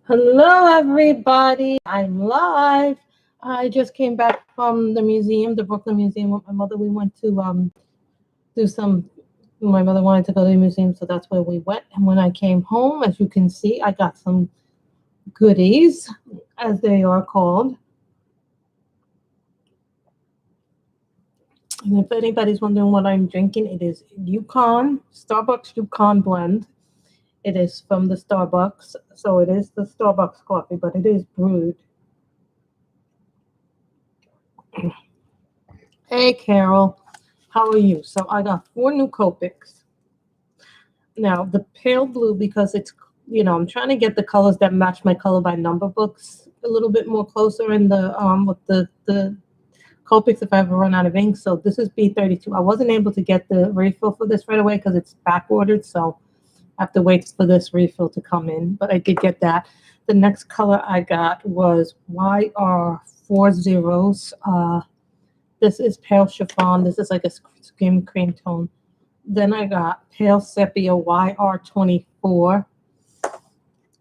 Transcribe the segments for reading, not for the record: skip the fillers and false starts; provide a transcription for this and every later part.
Hello, everybody. I'm live. I just came back from the museum, the Brooklyn Museum with my mother. We went to do some. My mother wanted to go to the museum, so that's where we went. And when I came home, as you can see, I got some goodies, as they are called. And if anybody's wondering what I'm drinking, it is Starbucks Yukon blend. It is from the Starbucks, so it is the Starbucks coffee, but it is brewed. Hey, Carol, how are you? So I got 4 new Copics. Now, the pale blue, because it's, I'm trying to get the colors that match my color by number books a little bit more closer in the, with the Copics if I ever run out of ink. So this is B32. I wasn't able to get the refill for this right away because it's back ordered. So I have to wait for this refill to come in, but I did get that. The next color I got was YR40. This is pale chiffon. This is like a skim cream tone. Then I got pale sepia YR24.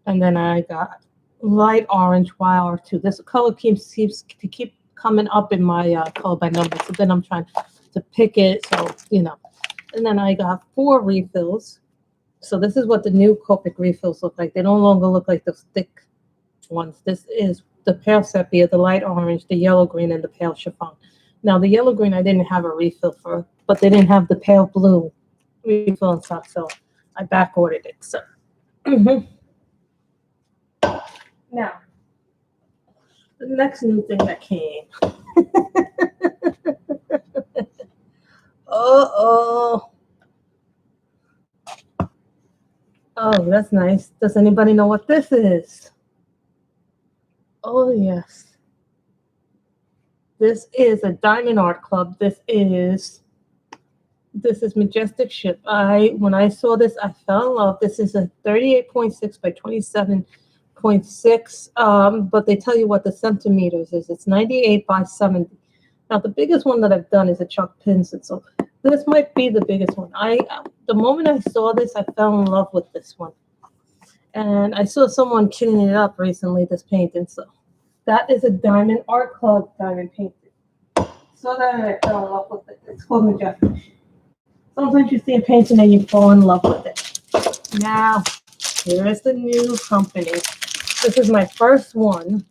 And then I got light orange YR2. This color keeps to keep coming up in my color by number. So then I'm trying to pick it. So, And then I got 4 refills. So this is what the new Copic refills look like. They no longer look like the thick ones. This is the pale sepia, the light orange, the yellow green, and the pale chiffon. Now, the yellow green I didn't have a refill for, but they didn't have the pale blue refill in stock, so I back ordered it. So, Now, the next new thing that came. Oh, that's nice. Does anybody know what this is? Oh, yes. This is a Diamond Art Club. This is Majestic Ship. When I saw this, I fell in love. This is a 38.6 by 27.6. But they tell you what the centimeters is. It's 98 by 70. Now, the biggest one that I've done is a Chuck Pinson. So this might be the biggest one. The moment I saw this, I fell in love with this one. And I saw someone cleaning it up recently, this painting. So that is a Diamond Art Club diamond painting. So that I fell in love with it. It's called Majestic. Sometimes you see a painting and you fall in love with it. Now, here is the new company. This is my first one.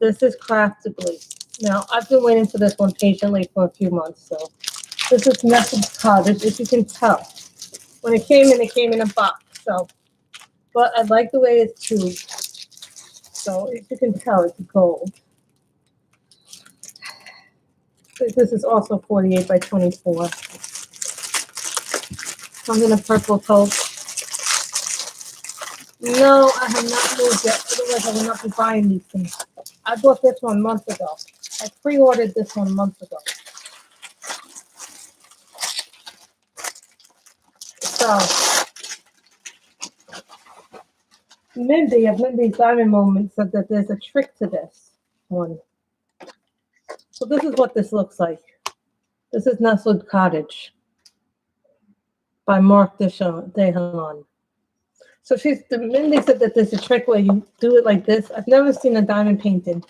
This is Craftably. Now, I've been waiting for this one patiently for a few months. So this is Nestled Cottage, as you can tell. When it came in a box. So, but I like the way it's tubed. So as you can tell, it's gold. This is also 48 by 24. Comes in a purple coat. No, I have not moved yet. Otherwise, I will not be buying these things. I bought this one months ago. I pre-ordered this one months ago. So, Mindy of Mindy's Diamond Moment said that there's a trick to this one. So this is what this looks like. This is Nestled Cottage by Mark Dehalon. So Mindy said that there's a trick where you do it like this. I've never seen a diamond painting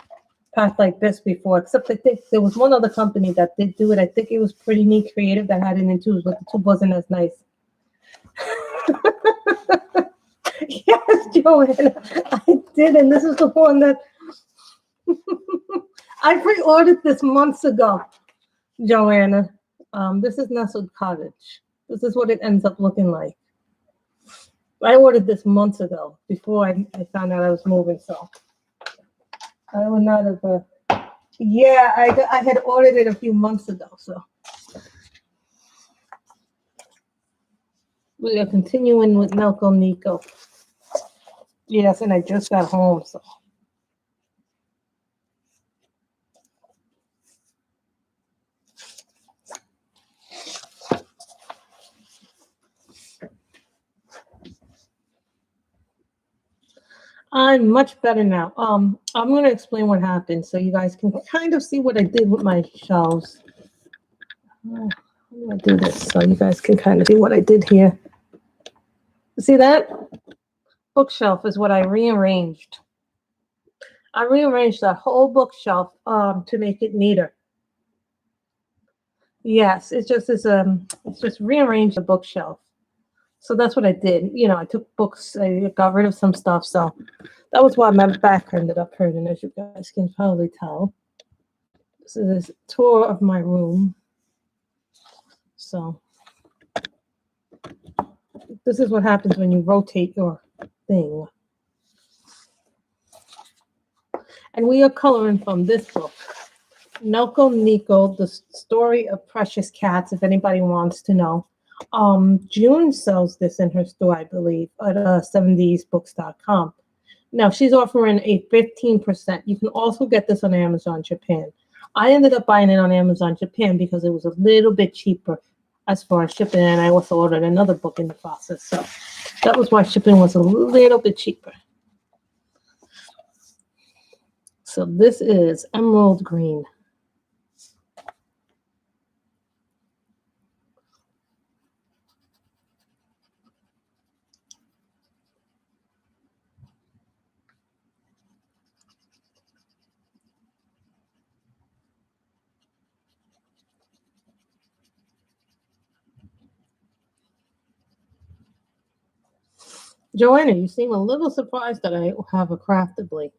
packed like this before, except I think there was one other company that did do it. I think it was Pretty Neat Creative that had it in tubes, but the tube wasn't as nice. Yes, Joanna, I did, and this is the one that I pre-ordered this months ago, Joanna. This is Nestled Cottage. This is what it ends up looking like. I ordered this months ago before I found out I was moving, so I would not have. Yeah, I had ordered it a few months ago, so we are continuing with Nelco Neco. Yes, and I just got home, so. I'm much better now. I'm going to explain what happened so you guys can kind of see what I did with my shelves. I'm going to do this so you guys can kind of see what I did here. See that? bookshelf is what I rearranged. I rearranged that whole bookshelf to make it neater. Yes, it's just rearranged the bookshelf. So that's what I did. You know, I took books, I got rid of some stuff. So that was why my back ended up hurting, as you guys can probably tell. So this is a tour of my room. So this is what happens when you rotate your thing. And we are coloring from this book, Nelco Neco, The Story of Precious Cats, if anybody wants to know. June sells this in her store, I believe, at 70sbooks.com. Now, she's offering a 15%. You can also get this on Amazon Japan. I ended up buying it on Amazon Japan because it was a little bit cheaper as far as shipping, and I also ordered another book in the process. So that was why shipping was a little bit cheaper. So this is Emerald Green. Joanna, you seem a little surprised that I have a Craftably.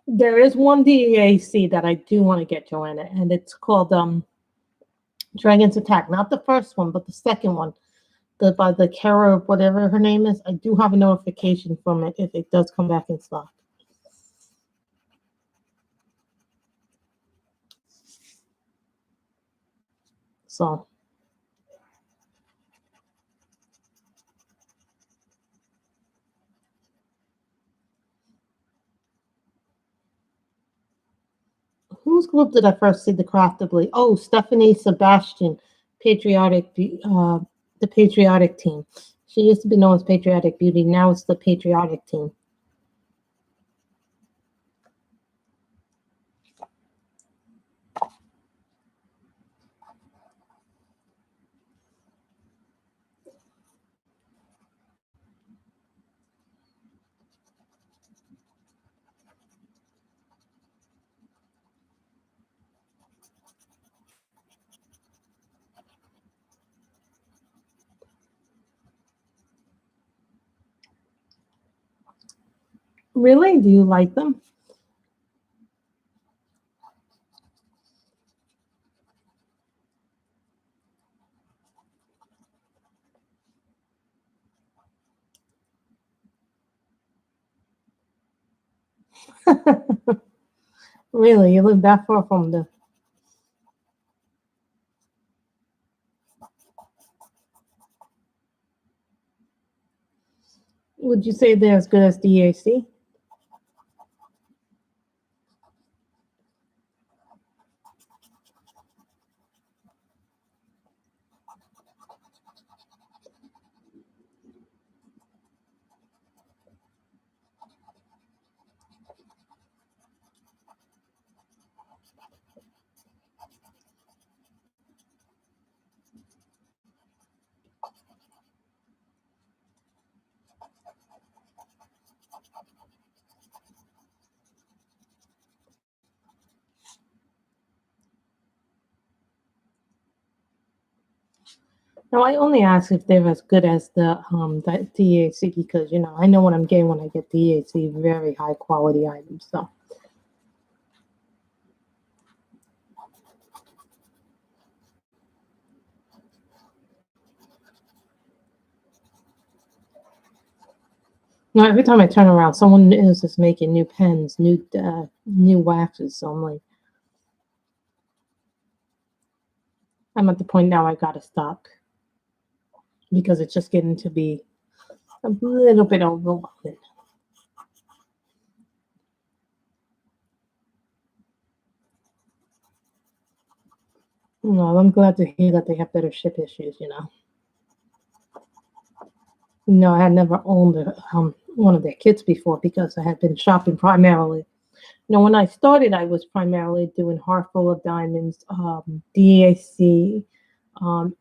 There is one DAC that I do want to get, Joanna, and it's called Dragon's Attack. Not the first one, but the second one. By the Kara, whatever her name is. I do have a notification from it if it does come back in stock. So whose group did I first see the Craftably? Oh, Stephanie Sebastian, the Patriotic Team. She used to be known as Patriotic Beauty. Now it's the Patriotic Team. Really? Do you like them? Really? You live that far from the... Would you say they're as good as DAC? No, I only ask if they're as good as the DAC because you know I know what I'm getting when I get DAC, very high quality items. So now every time I turn around, someone is just making new pens, new waxes. So I'm at the point now I gotta stop because it's just getting to be a little bit overwhelming. No, I'm glad to hear that they have better ship issues. You know. No, I had never owned one of their kits before because I had been shopping primarily When I started, I was primarily doing heart full of diamonds, DAC,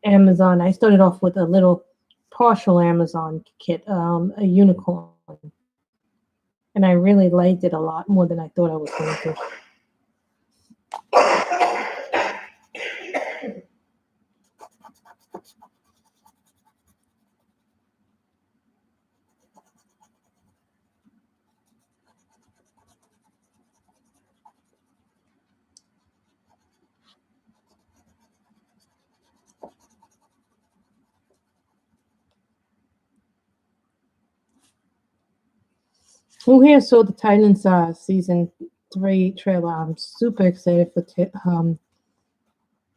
Amazon. I started off with a little partial Amazon kit, a unicorn, and I really liked it a lot more than I thought I was going to. Who here saw the Titans season 3 trailer? I'm super excited for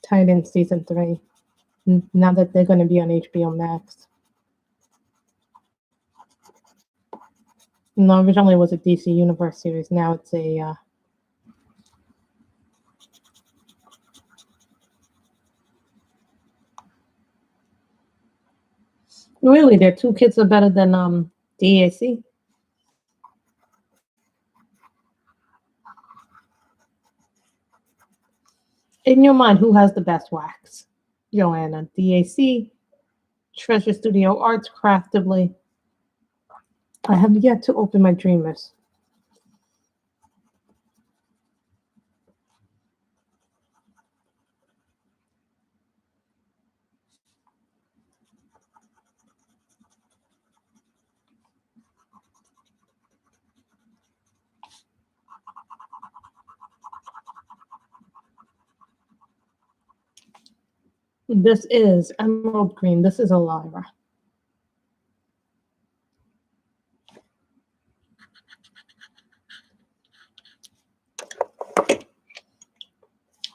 Titans season 3. Now that they're going to be on HBO Max. No, originally it was a DC Universe series. Now it's a really, their 2 kids are better than DAC. In your mind, who has the best wax? Joanna, DAC, Treasure Studio Arts, Craftably. I have yet to open my Dreamers. This is Emerald Green. This is Elira.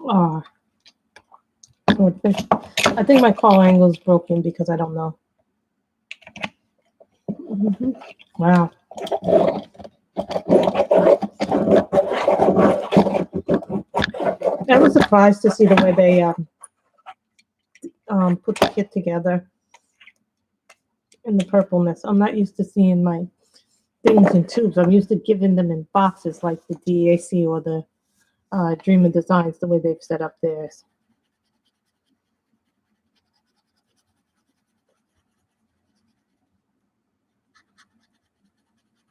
Ah, swordfish. I think my call angle is broken because I don't know. Wow. I was surprised to see the way they put the kit together in the purpleness. I'm not used to seeing my things in tubes. I'm used to giving them in boxes like the DAC or the Dreamer Designs, the way they've set up theirs.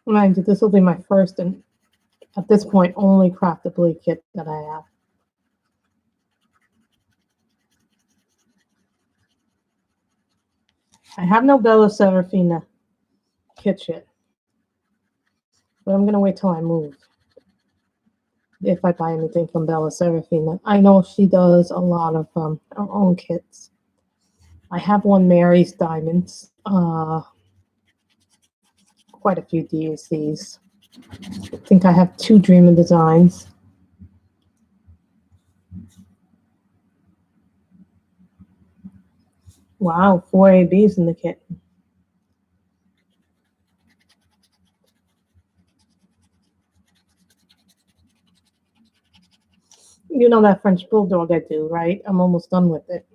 Mind you, this will be my first and at this point only Craftably kit that I have. I have no Bella Serafina kit yet, but I'm gonna wait till I move. If I buy anything from Bella Serafina, I know she does a lot of her own kits. I have one Mary's Diamonds, quite a few DACs. I think I have 2 Dreamer Designs. Wow, 4 ABs in the kit. You know that French Bulldog I do, right? I'm almost done with it.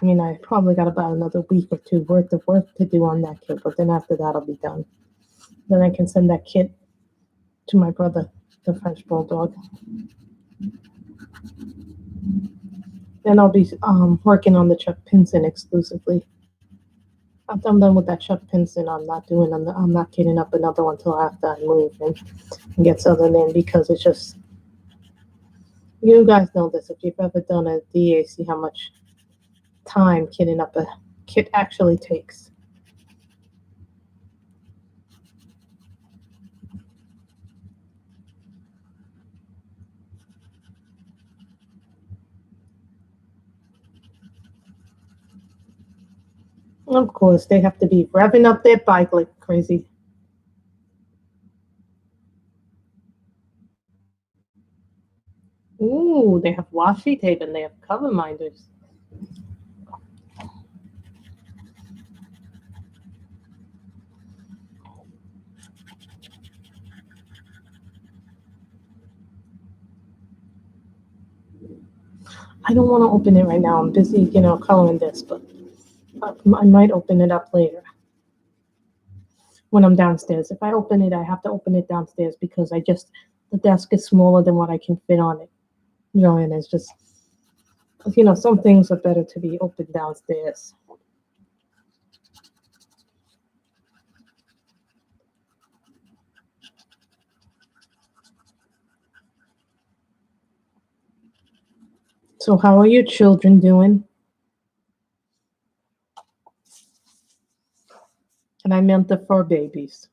I mean, I probably got about another week or 2 worth of work to do on that kit, but then after that, I'll be done. Then I can send that kit to my brother, the French Bulldog. Then I'll be working on the Chuck Pinson exclusively. After I'm done with that Chuck Pinson, I'm not getting up another one until after I move and get settled in, because it's just, you guys know this, if you've ever done a DAC, how much time kitting up a kit actually takes. Of course, they have to be revving up their bike like crazy. Ooh, they have washi tape and they have cover minders. I don't want to open it right now. I'm busy, coloring this, but I might open it up later when I'm downstairs. If I open it, I have to open it downstairs because the desk is smaller than what I can fit on it. You know, and it's just, you know, some things are better to be open downstairs. So how are your children doing? And I meant the fur babies.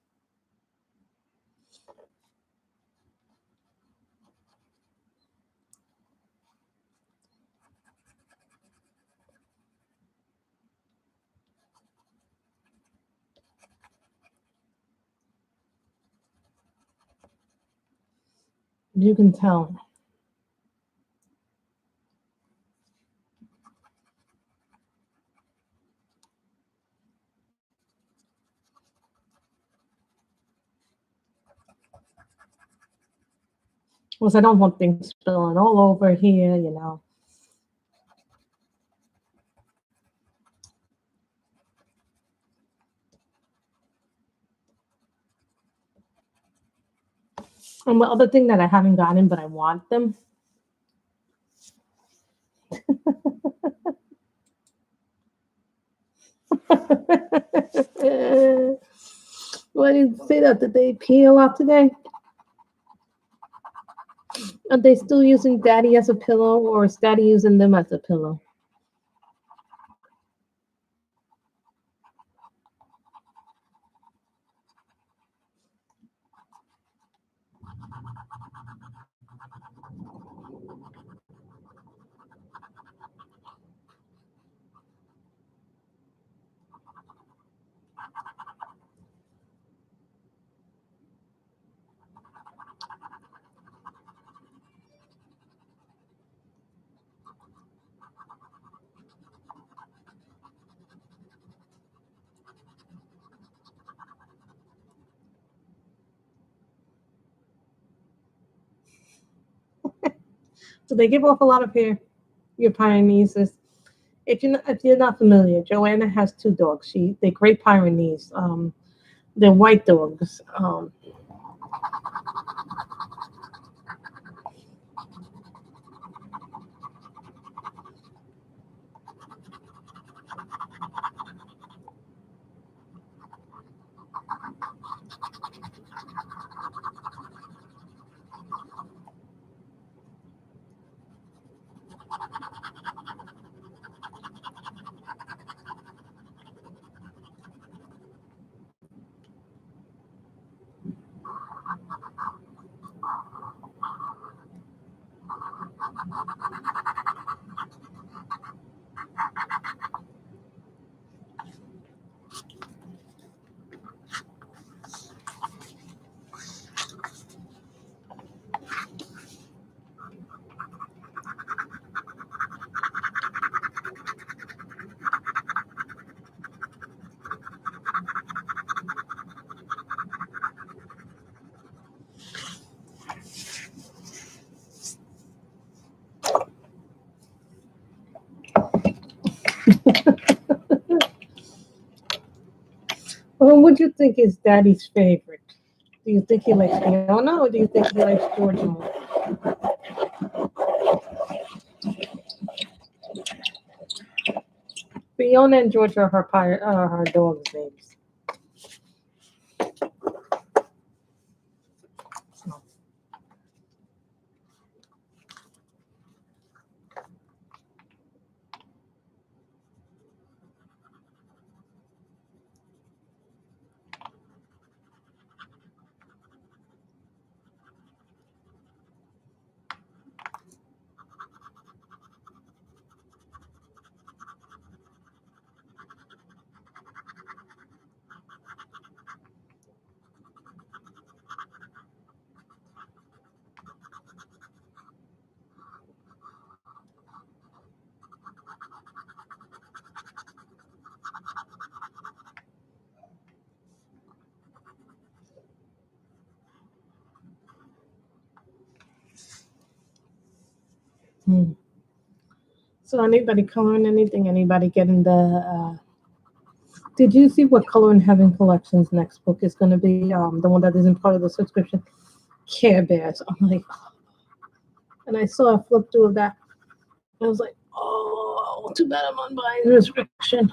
You can tell. Because I don't want things spilling all over here, you know. And the other thing that I haven't gotten, but I want them. Why did you say that? Did they pee a lot today? Are they still using Daddy as a pillow, or is Daddy using them as a pillow? So they give off a lot of hair. Your Pyrenees. If you're not familiar, Joanna has two dogs. They're great Pyrenees. They're white dogs. Well, what do you think is Daddy's favorite? Do you think he likes Fiona, or do you think he likes Georgia more? Fiona and Georgia are her dogs' names. Hmm. So anybody coloring anything? Anybody getting the? Did you see what Color in Heaven Collection's next book is going to be? The one that isn't part of the subscription. Care Bears. I'm like, and I saw a flip through of that. I was like, oh, too bad I'm on buying restriction.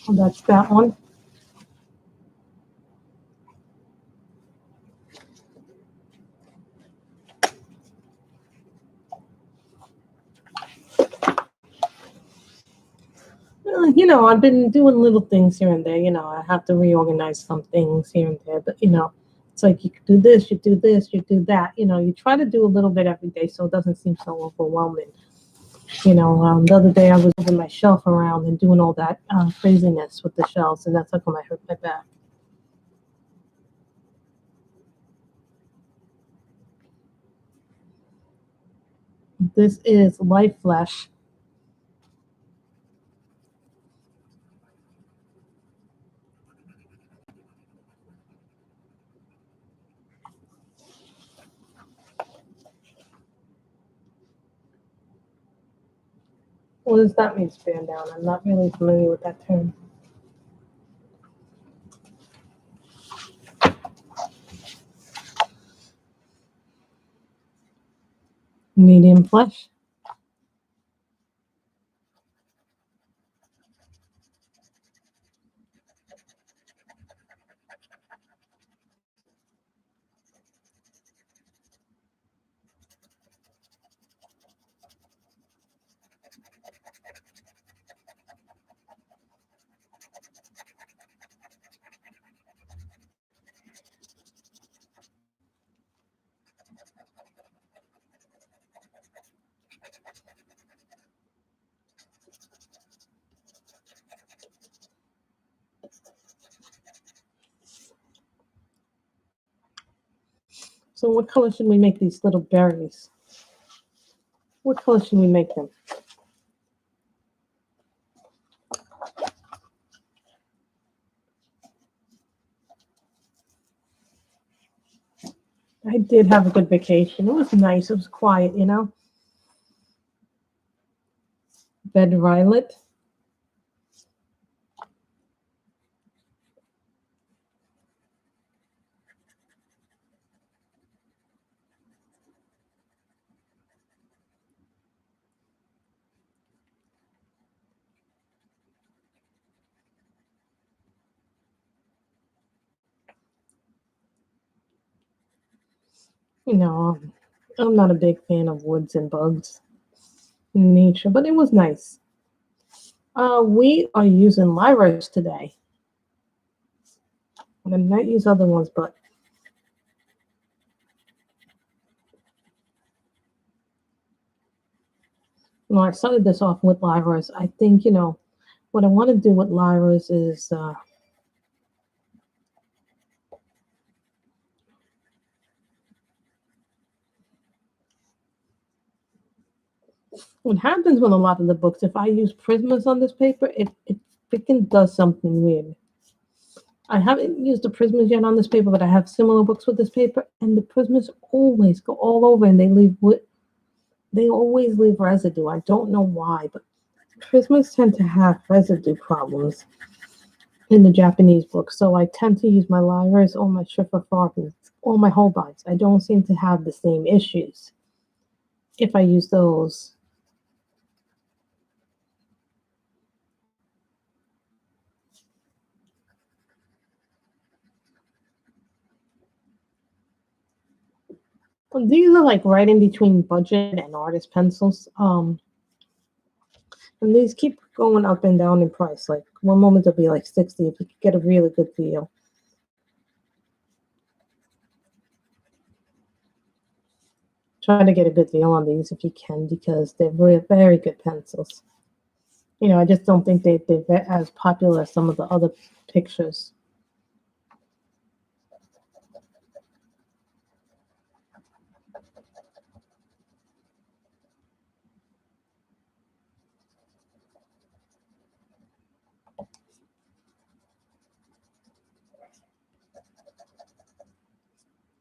Oh, that's that one. You know, I've been doing little things here and there. You know, I have to reorganize some things here and there. But, you know, it's like you do this, you do this, you do that. You know, you try to do a little bit every day so it doesn't seem so overwhelming. You know, the other day I was moving my shelf around and doing all that craziness with the shelves, and that's how come I hurt my back. This is Life Flesh. What does that mean, span down? I'm not really familiar with that term. Medium flesh. So what color should we make these little berries? What color should we make them? I did have a good vacation. It was nice. It was quiet, you know. Red violet. You know, I'm not a big fan of woods and bugs in nature, but it was nice. We are using lyras today. I might use other ones, but you know, I started this off with lyras. I think, you know, what I want to do with lyras is what happens with a lot of the books, if I use prismas on this paper, it freaking does something weird. I haven't used the prismas yet on this paper, but I have similar books with this paper, and the prismas always go all over and they always leave residue. I don't know why, but prismas tend to have residue problems in the Japanese books. So I tend to use my lyras or my Schiffer Farkins or my Holbeins. I don't seem to have the same issues if I use those. These are like right in between budget and artist pencils. And these keep going up and down in price. Like one moment they'll be like 60 if you get a really good deal. Try to get a good deal on these if you can because they're very, very good pencils. You know, I just don't think they're as popular as some of the other pictures.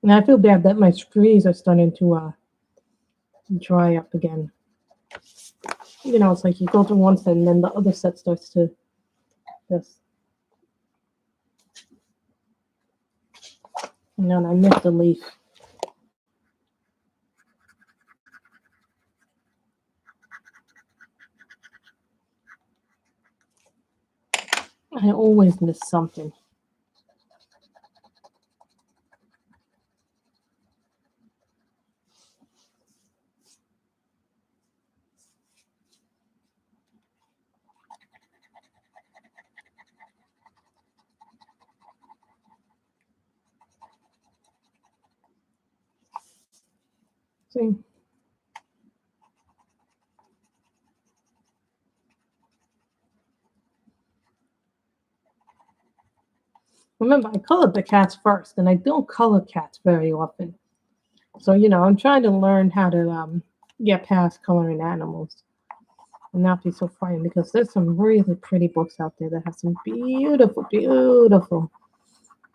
And I feel bad that my trees are starting to dry up again. You know, it's like you go to one set and then the other set starts to just. And then I missed a leaf. I always miss something. See? Remember, I colored the cats first, and I don't color cats very often. So, you know, I'm trying to learn how to get past coloring animals and not be so frightened because there's some really pretty books out there that have some beautiful, beautiful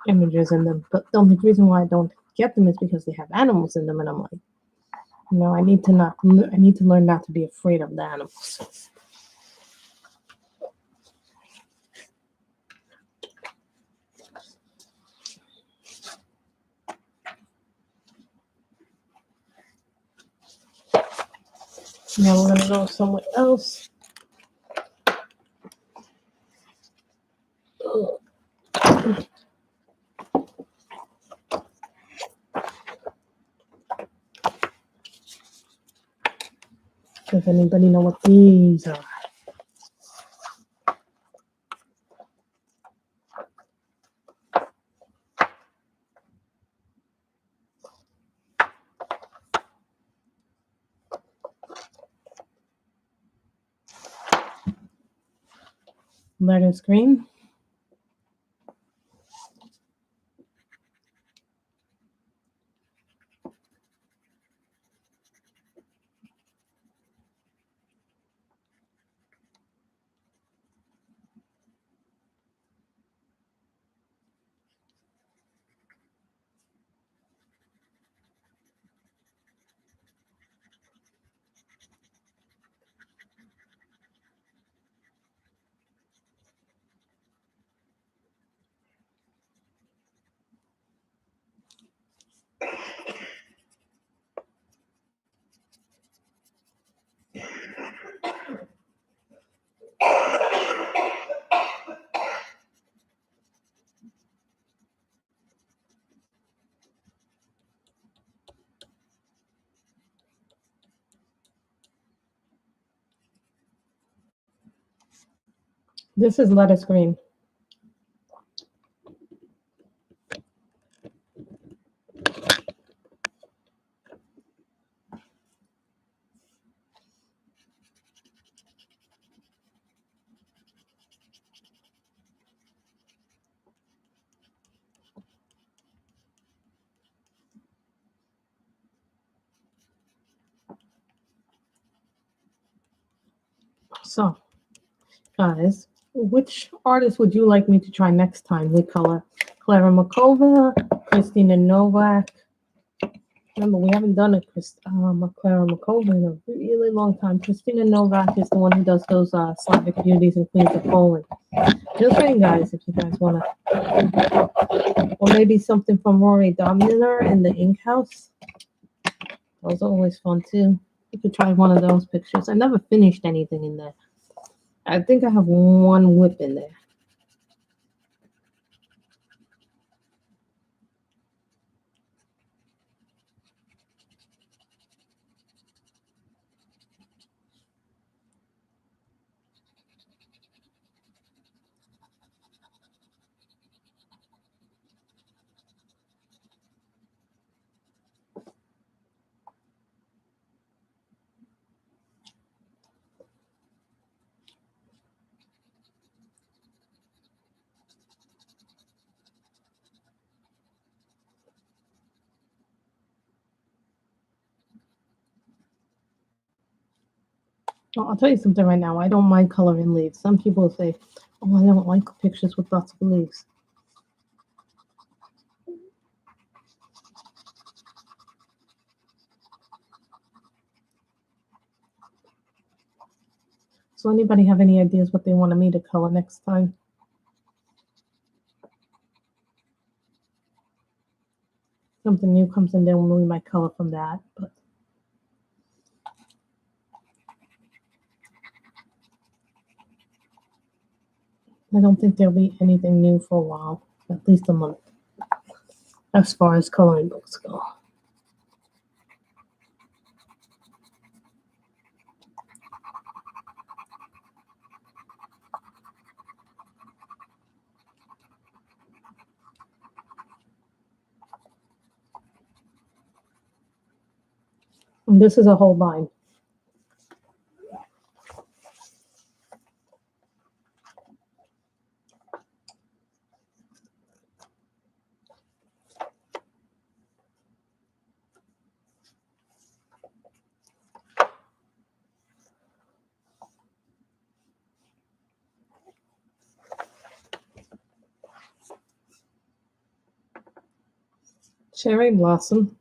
images in them. But the only reason why I don't get them is because they have animals in them, and I'm like, no, I need to learn not to be afraid of the animals. Now we're gonna go somewhere else. Does anybody know what these are? Lettuce green. This is lettuce green. So, guys, which artist would you like me to try next time with color? Clara Makova, Christina Novak. Remember, we haven't done a Clara Makova in a really long time. Christina Novak is the one who does those Slavic beauties and Queens of Poland. Just saying, guys, if you guys want to. Or maybe something from Rory Dominer in the Ink House. Those are always fun, too. You could try one of those pictures. I never finished anything in there. I think I have one whip in there. Well, I'll tell you something right now. I don't mind coloring leaves. Some people say, oh, I don't like pictures with lots of leaves. So anybody have any ideas what they wanted me to color next time? Something new comes in, then we might color from that. But I don't think there'll be anything new for a while, at least a month, as far as coloring books go. And this is a whole bind. Cherry Blossom.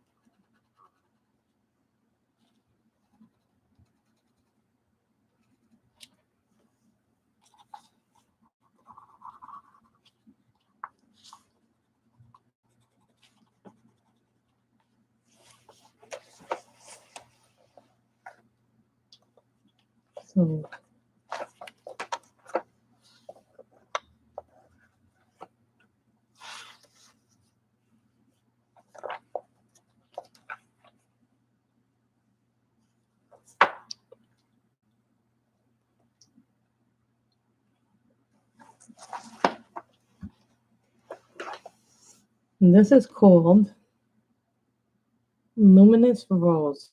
So and this is called Luminous Rose.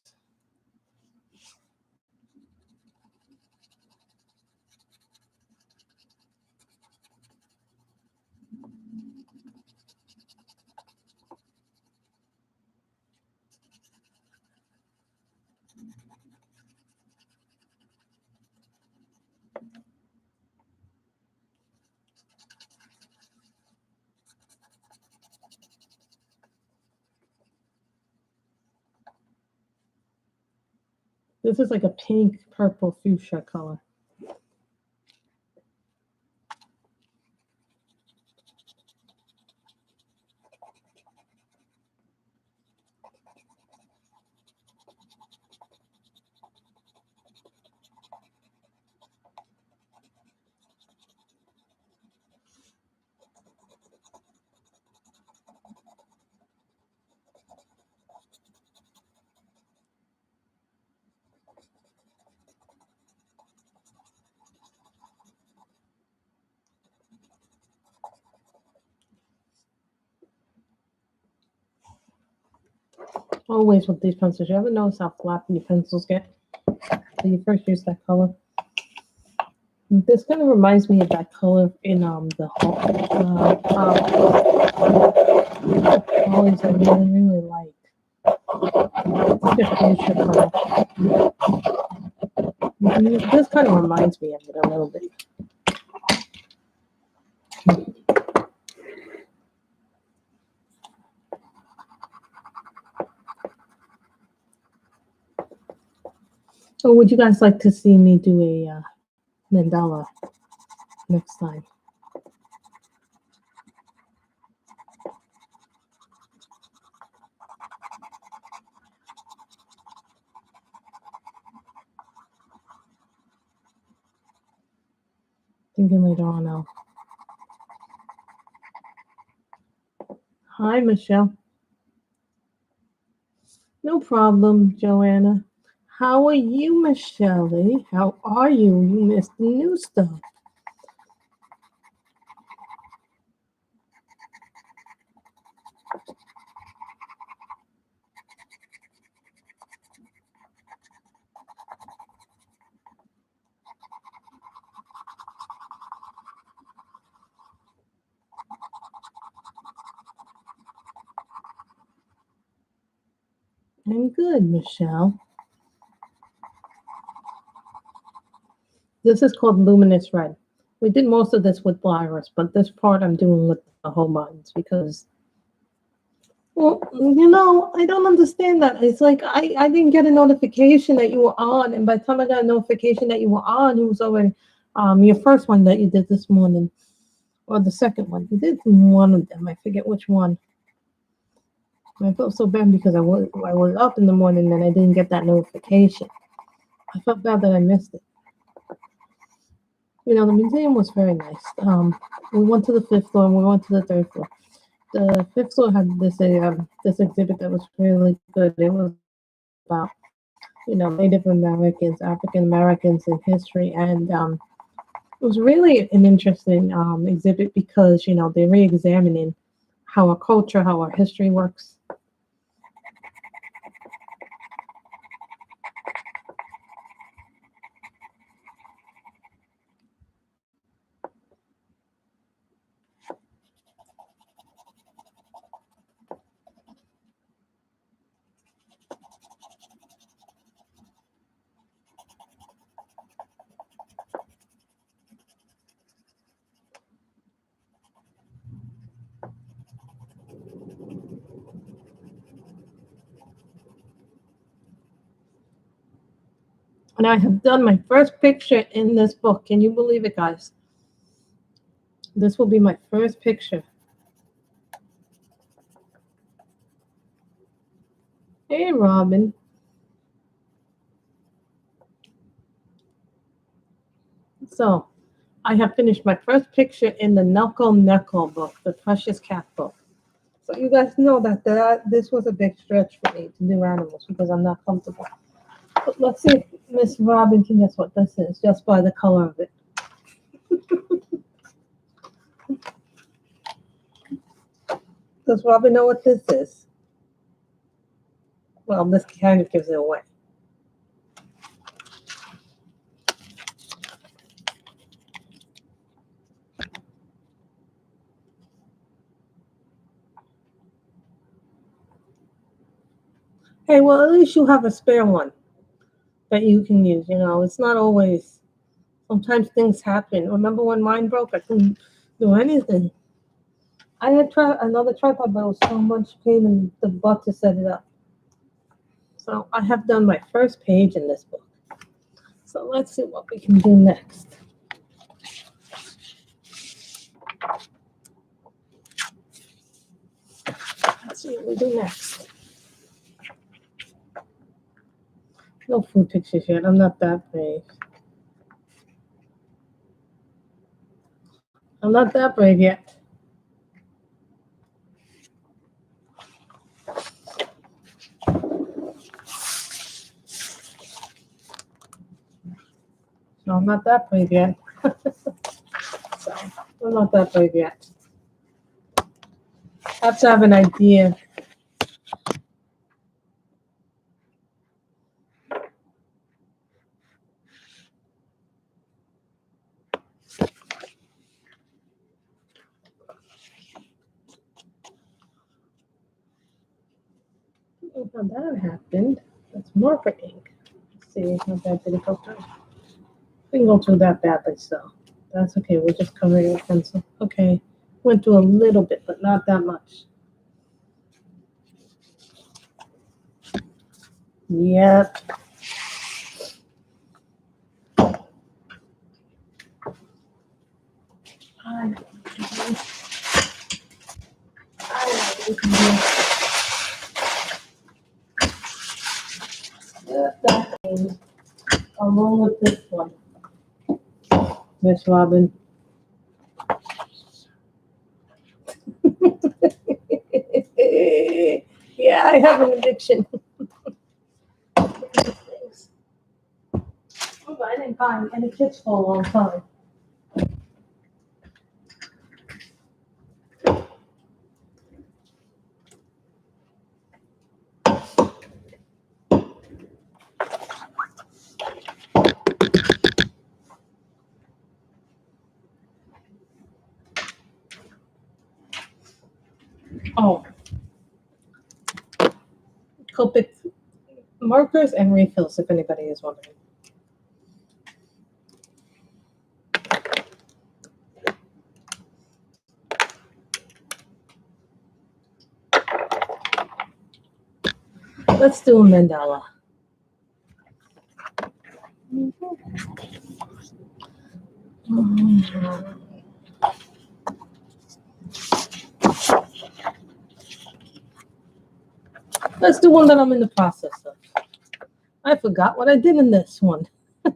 This is like a pink, purple, fuchsia color. Always with these pencils, you ever notice how flappy your pencils get when you first use that color? This kind of reminds me of that color in the Hollies I really like. It's like a fuchsia color. This kind of reminds me of it a little bit. So would you guys like to see me do a mandala next time? Thinking later on now. Hi, Michelle. No problem, Joanna. How are you, Michelle? How are you? You missed the new stuff. I'm good, Michelle. This is called Luminous Red. We did most of this with Iris, but this part I'm doing with the whole lines because Well, I don't understand that. It's like I didn't get a notification that you were on, and by the time I got a notification that you were on, it was already your first one that you did this morning, or the second one. You did one of them. I forget which one. I felt so bad because I was up in the morning and I didn't get that notification. I felt bad that I missed it. The museum was very nice. We went to the fifth floor and we went to the third floor. The fifth floor had this exhibit that was really good. It was about Native Americans, African Americans in history, and it was really an interesting exhibit because they're re-examining how our culture, how our history works. And I have done my first picture in this book. Can you believe it, guys? This will be my first picture. Hey, Robin. So, I have finished my first picture in the Neco book, the Precious Cat book. So you guys know that this was a big stretch for me to do animals because I'm not comfortable. But let's see if Miss Robin can guess what this is just by the color of it. Does Robin know what this is? Well, this kind of gives it away. Hey, well, at least you have a spare one that you can use. It's not always. Sometimes things happen. Remember when mine broke? I couldn't do anything. I had tried another tripod, but it was so much pain in the butt to set it up. So I have done my first page in this book. So let's see what we can do next. Let's see what we do next. No food pictures yet. I'm not that brave. I'm not that brave yet. No, I'm not that brave yet. So, I'm not that brave yet. I have to have an idea. How that happened. That's marker ink. Let's see how bad did it go through. Didn't go through that badly, so that's okay. We'll just cover it with pencil. Okay. Went through a little bit, but not that much. Yep. I know what we can do. That thing, along with this one, Miss Robin. Yeah, I have an addiction. Oh, I didn't buy any kits for a long time. Oh, Copic markers and refills, if anybody is wondering. Let's do a mandala. Let's do one that I'm in the process of. I forgot what I did in this one. Yeah,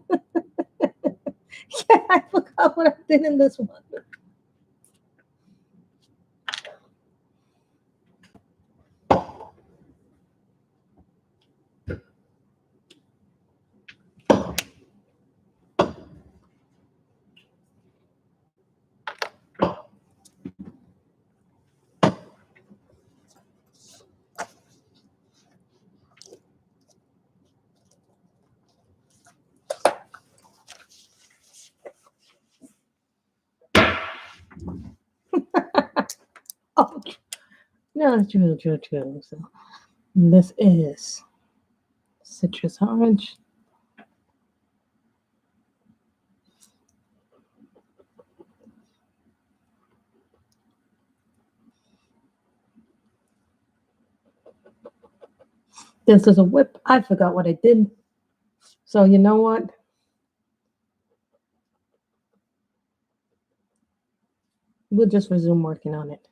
I forgot what I did in this one. Oh, no, true. So this is citrus orange. This is a whip. I forgot what I did. So you know what? We'll just resume working on it.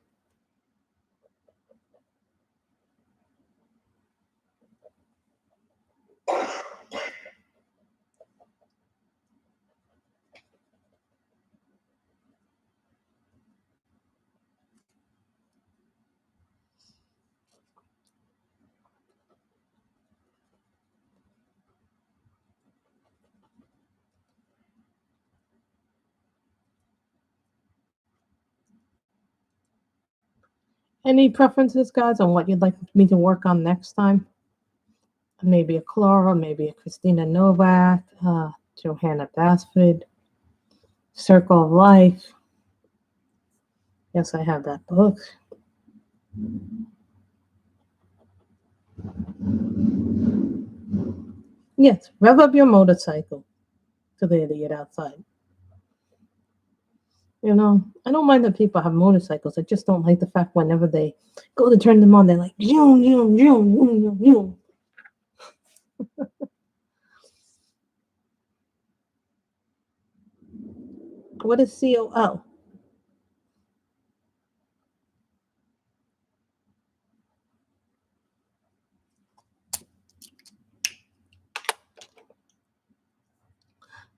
Any preferences, guys, on what you'd like me to work on next time? Maybe a Clara, maybe a Christina Novak, Johanna Basford, Circle of Life. Yes, I have that book. Yes, rev up your motorcycle to the idiot outside. You know, I don't mind that people have motorcycles. I just don't like the fact whenever they go to turn them on, they're like, zoom, zoom, zoom, zoom, zoom. What is COL?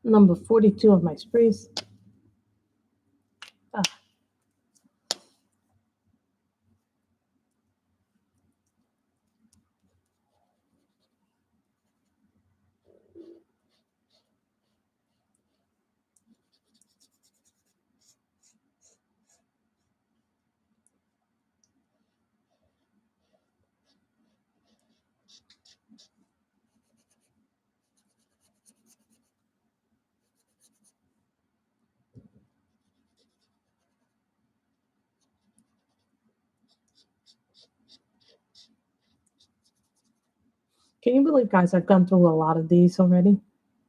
Number 42 of my sprays. Ah. Can you believe, guys, I've gone through a lot of these already?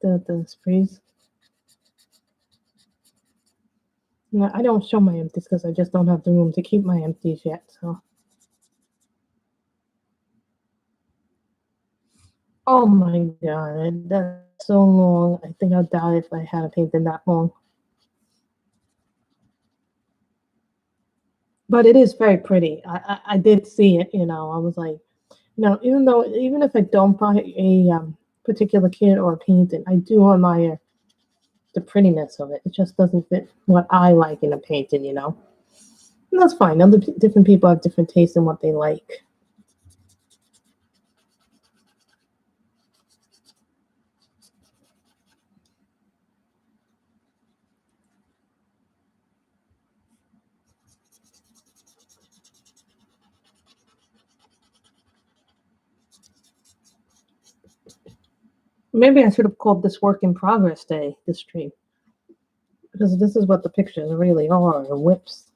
The sprays. No, I don't show my empties because I just don't have the room to keep my empties yet. So. Oh my god, that's so long. I think I'd die if I had a painting that long. But it is very pretty. I did see it, you know. I was like, no, even if I don't buy a particular kit or a painting, I do admire the prettiness of it. It just doesn't fit what I like in a painting, you know. And that's fine. Different people have different tastes in what they like. Maybe I should have called this work in progress day, this stream. Because this is what the pictures really are, the whips.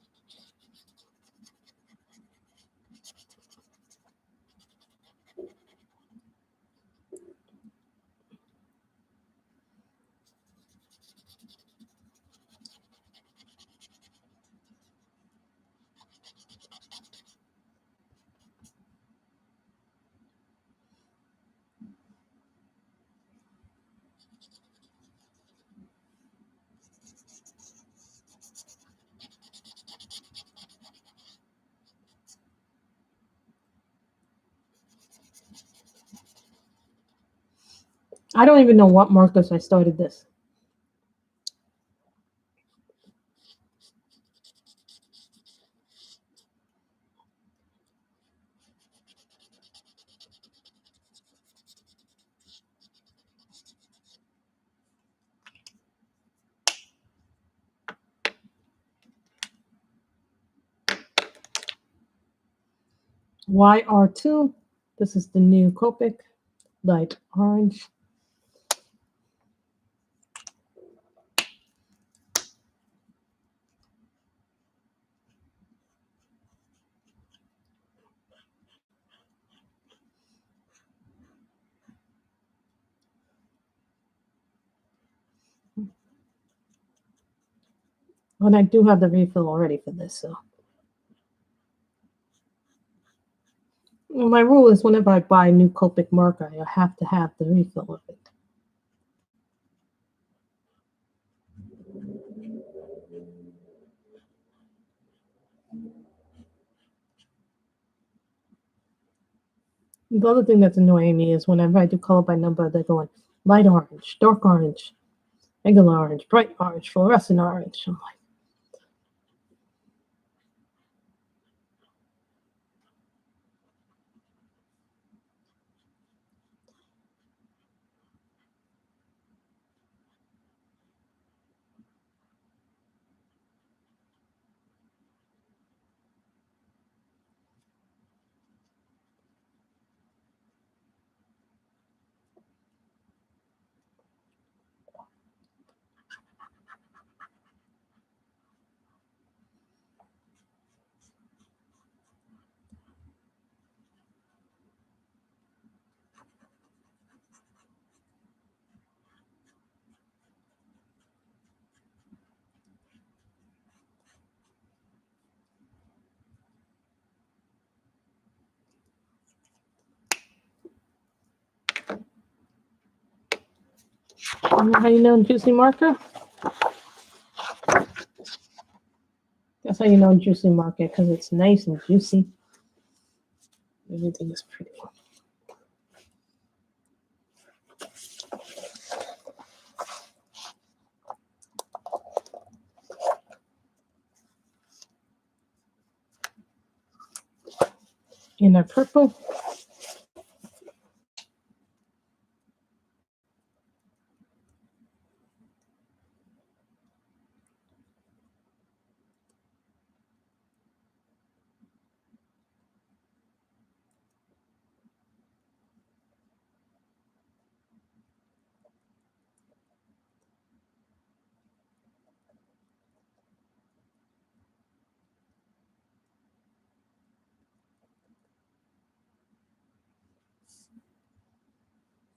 I don't even know what markers I started this. YR2. This is the new Copic, light orange. And I do have the refill already for this, so. Well, my rule is whenever I buy a new Copic marker, I have to have the refill of it. The other thing that's annoying me is whenever I do color by number, they're going light orange, dark orange, regular orange, bright orange, fluorescent orange. I'm like, how you know juicy marker? That's how you know juicy marker, because it's nice and juicy. Everything is pretty. In a purple.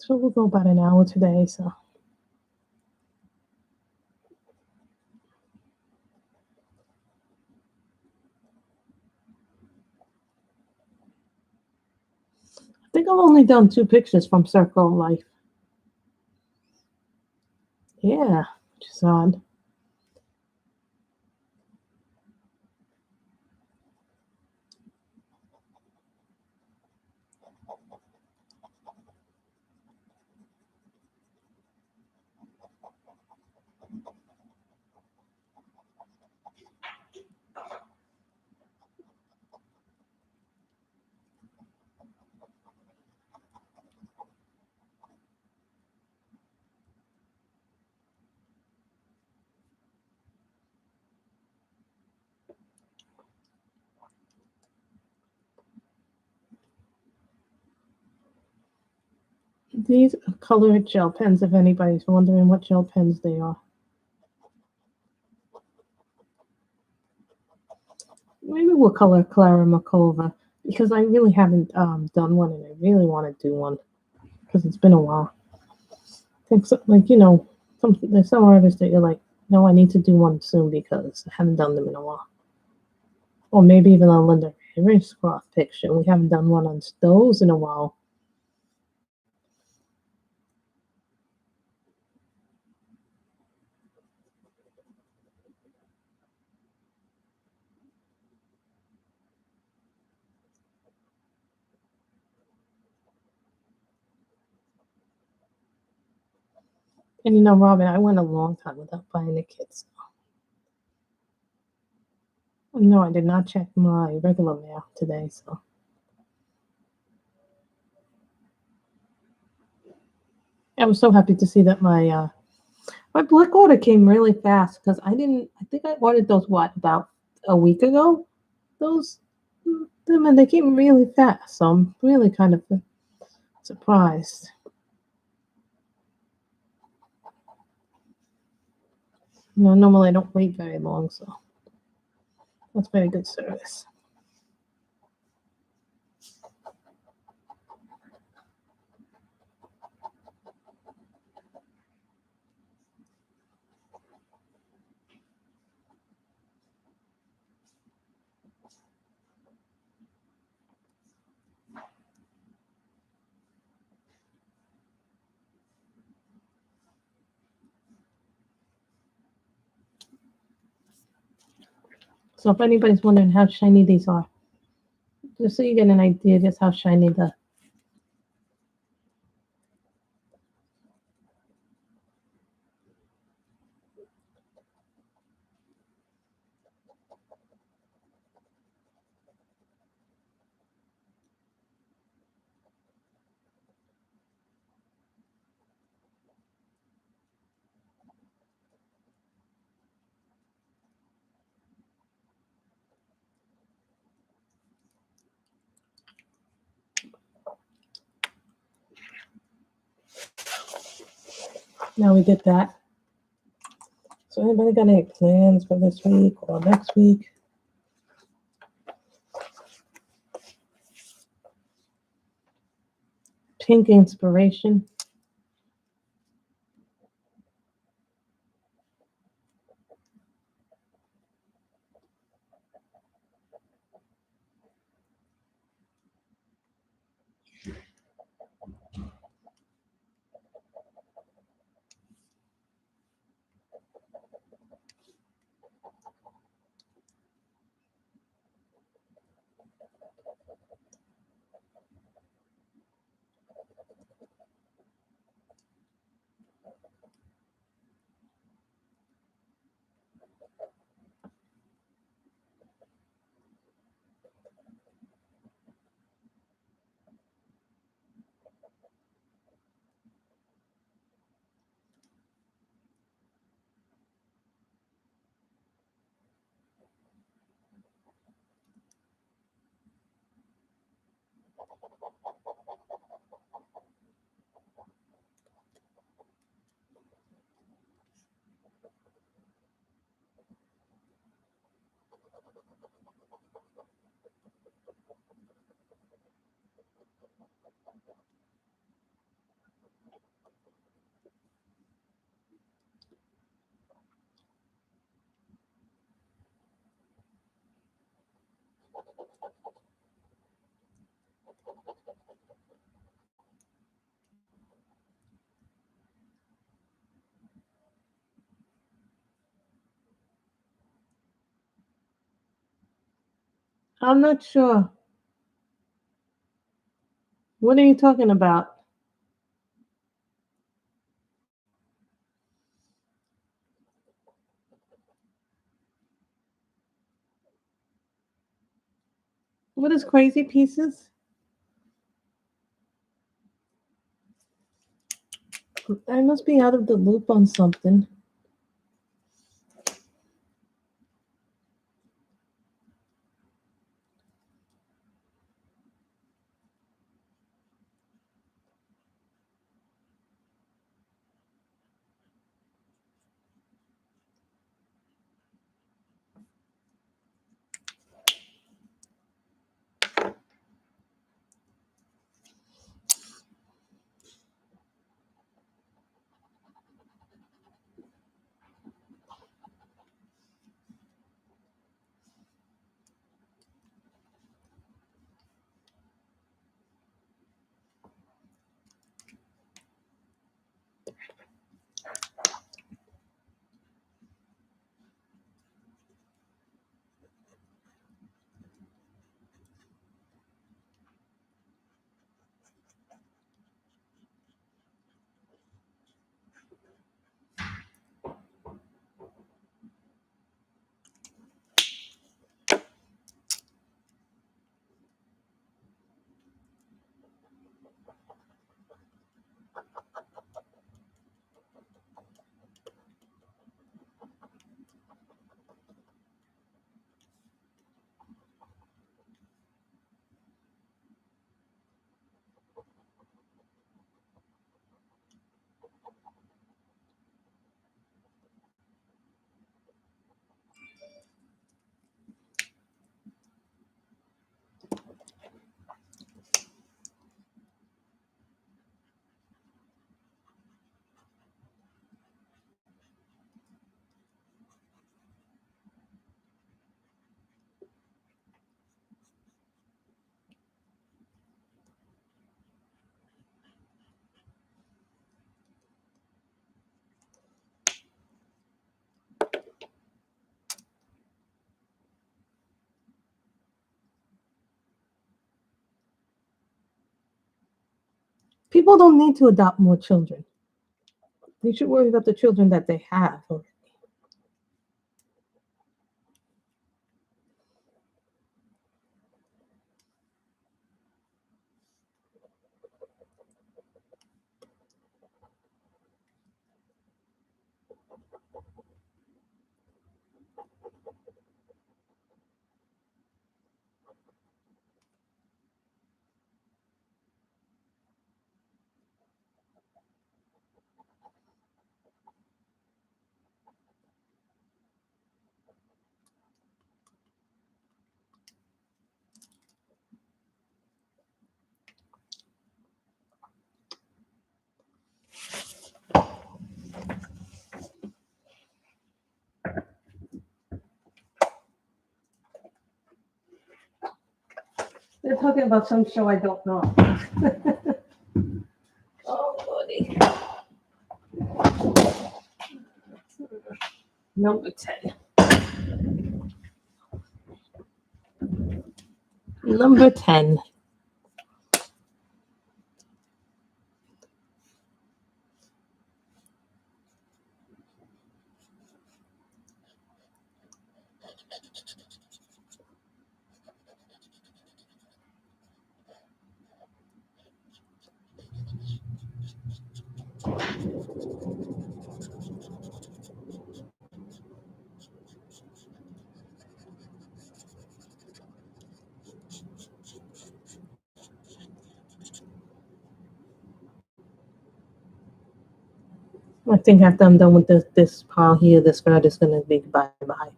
So we'll go about an hour today, so. I think I've only done 2 pictures from Circle of Life. Yeah, which is odd. These are colored gel pens, if anybody's wondering what gel pens they are. Maybe we'll color Clara Makova, because I really haven't done one, and I really want to do one, because it's been a while. I think, so, like, you know, there's some artists that you're like, no, I need to do one soon because I haven't done them in a while. Or maybe even a Linda Ravenscroft picture. We haven't done one on those in a while. And you know, Robin, I went a long time without buying the kits. No, I did not check my regular mail today, so. I was so happy to see that my black order came really fast because I think I ordered those about a week ago. Those them and they came really fast, so I'm really kind of surprised. You know, normally I don't wait very long, so that's very good service. So if anybody's wondering how shiny these are, just so you get an idea just how shiny the now we did that. So anybody got any plans for this week or next week? Pink inspiration. I'm not sure. What are you talking about? What is crazy pieces? I must be out of the loop on something. People don't need to adopt more children. They should worry about the children that they have. They're talking about some show I don't know. Oh, buddy. Number 10. Number 10. I think after I'm done with this pile here, this skirt is going to be bye-bye.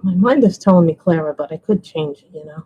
My mind is telling me Clara, but I could change it, you know.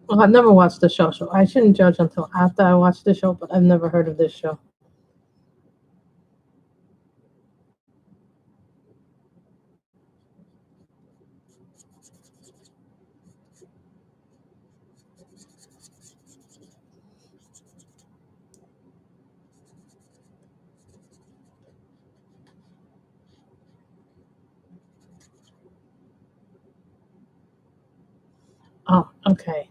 Well, I've never watched the show, so I shouldn't judge until after I watch the show, but I've never heard of this show. Oh, okay.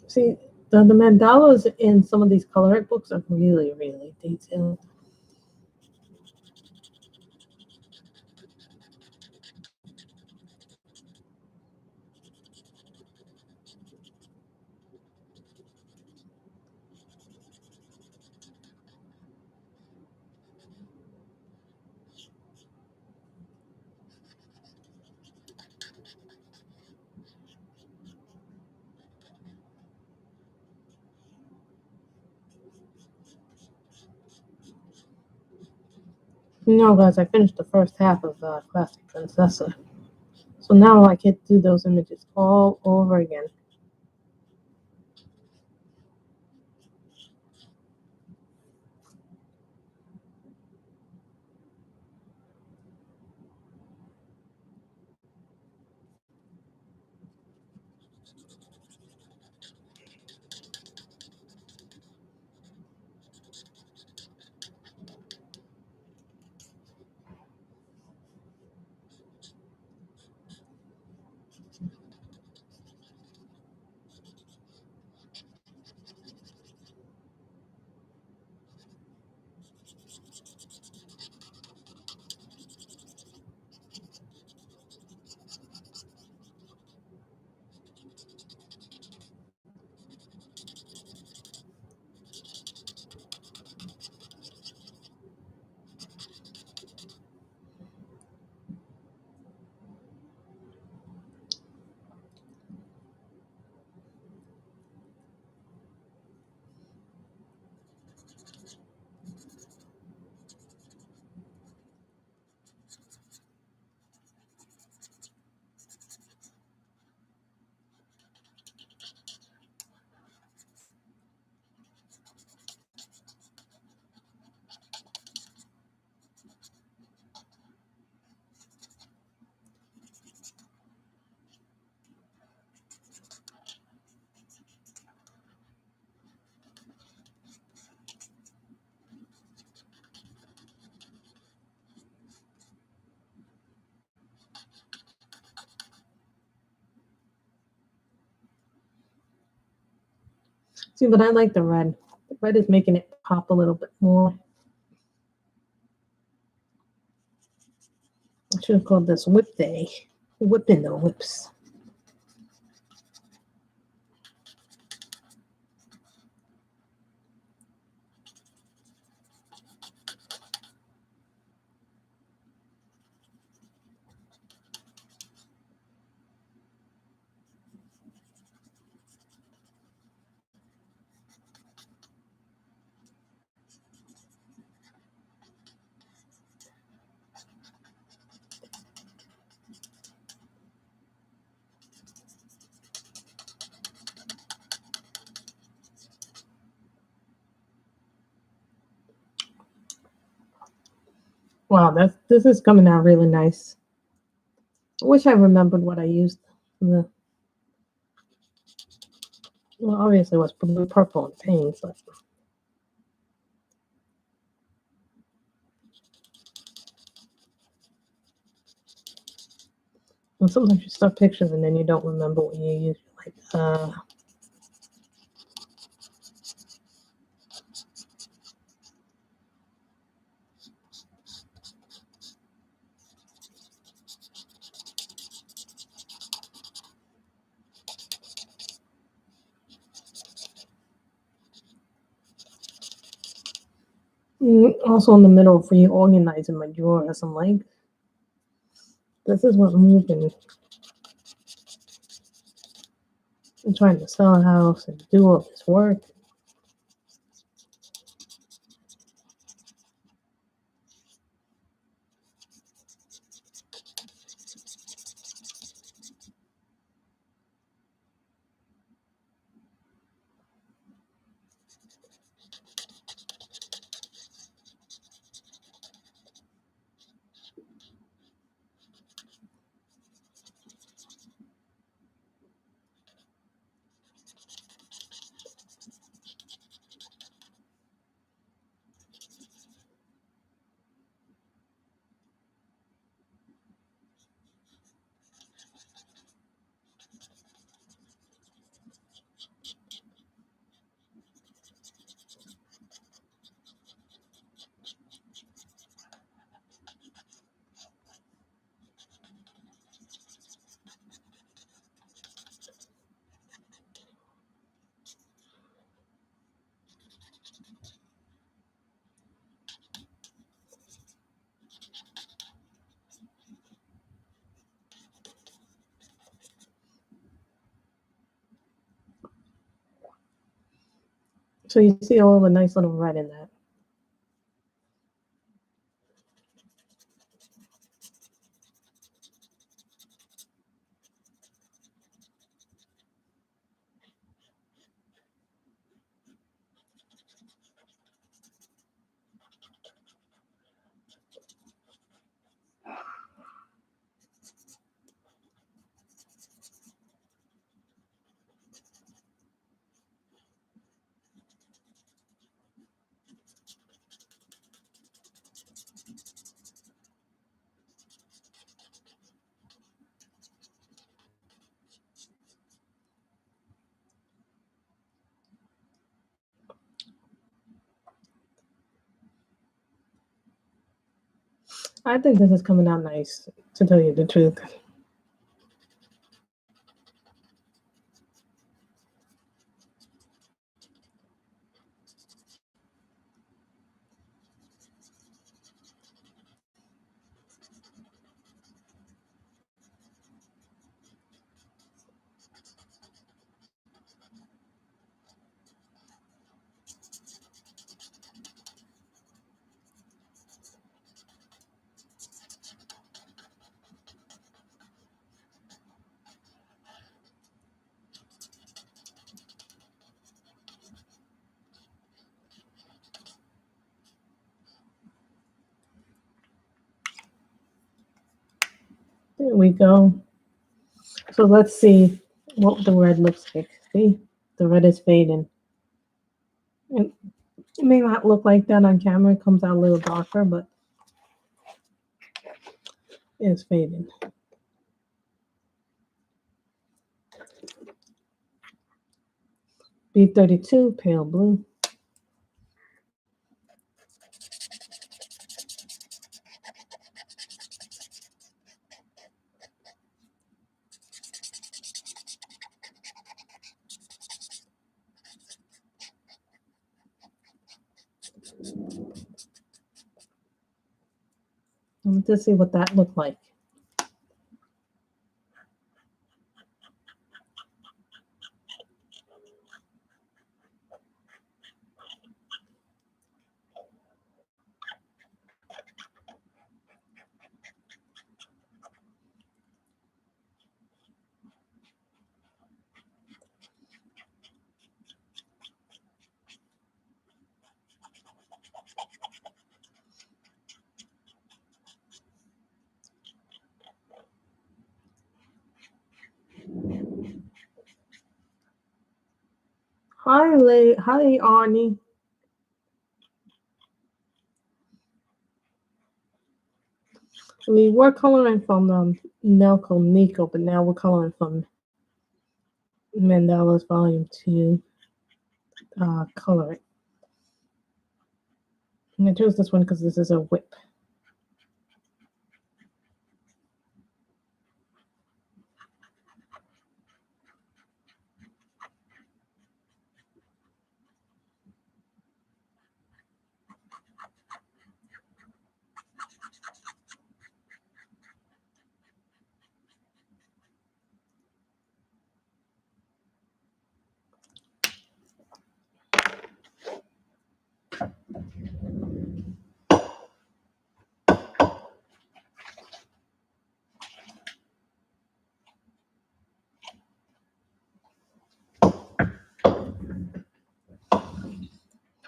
See, the mandalas in some of these color art books are really, really detailed. No, guys, I finished the first half of Classic Princessa. So now I get to do those images all over again. See, but I like the red. The red is making it pop a little bit more. I should have called this Whip Day. Whipping the whips. Wow, this is coming out really nice. I wish I remembered what I used. Well, obviously it was blue, purple, and pink, but and sometimes you start pictures and then you don't remember what you used. Like, also in the middle for you organizing my drawers. I'm like, this is what I'm moving. I'm trying to sell a house and do all this work. So you see all the nice little red in that. I think this is coming out nice, to tell you the truth. There we go. So let's see what the red looks like. See, the red is fading. It may not look like that on camera. It comes out a little darker, but it's fading. B32, pale blue. Let's see what that looked like. Hi, Arnie. We were coloring from Nelco Neco, but now we're coloring from Mandela's Volume 2 coloring. And I chose this one because this is a whip.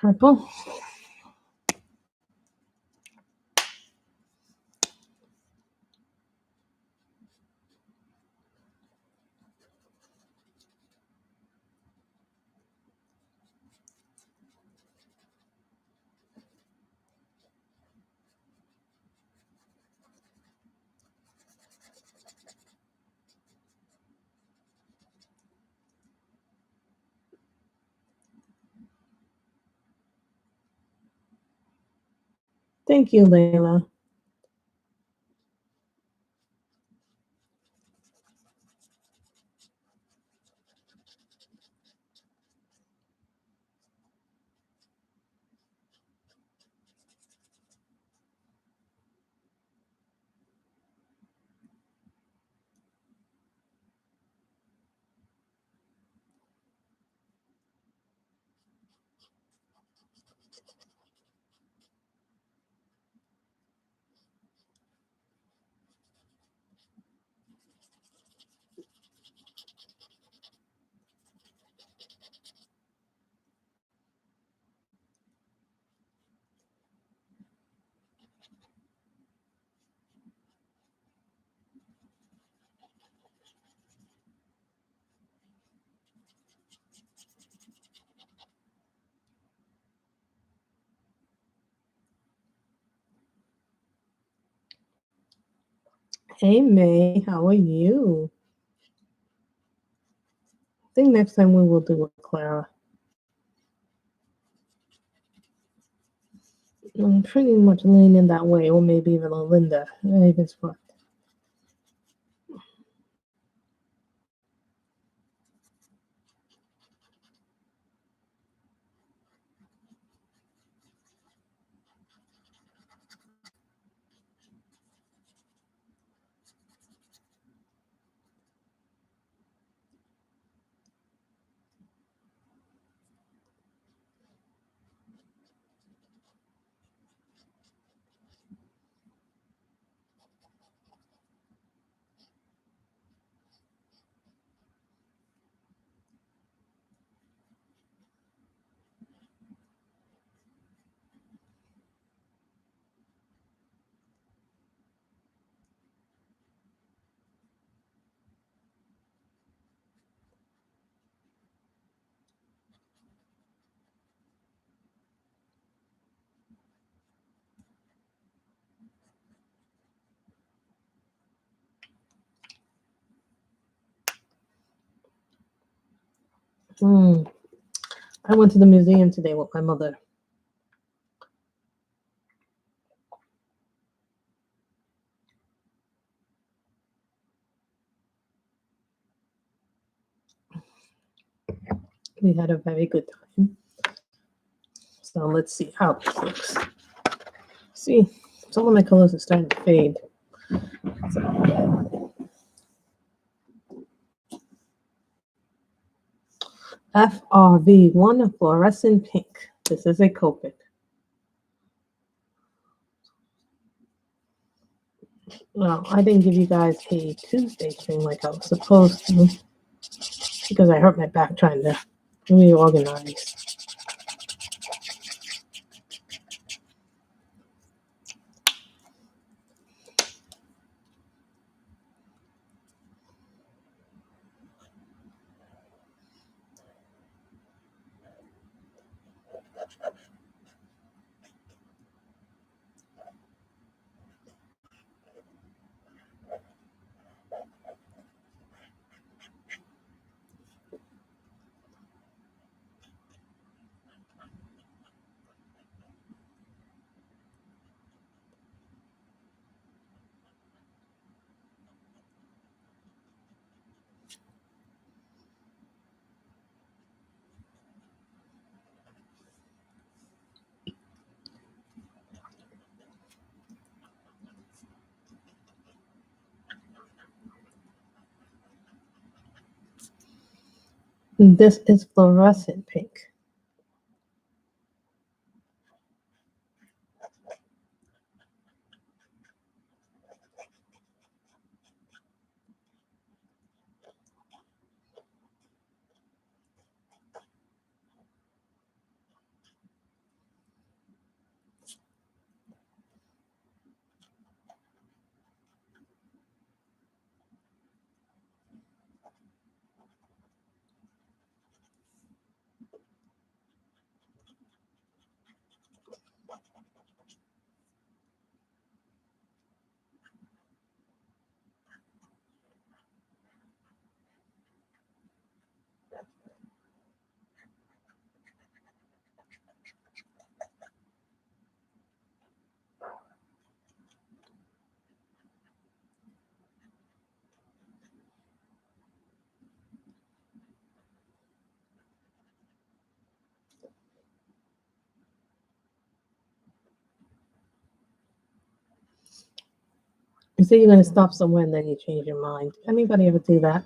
Purple. Thank you, Layla. Hey, May, how are you? I think next time we will do a Clara. I'm pretty much leaning that way, or maybe even a Linda. Maybe it's fun. I went to the museum today with my mother. We had a very good time. So let's see how this looks. See, some of my colors are starting to fade. FRV1 fluorescent pink. This is a Copic. Well, I didn't give you guys a Tuesday stream like I was supposed to because I hurt my back trying to reorganize. This is fluorescent pink. You say you're going to stop somewhere and then you change your mind. Anybody ever do that?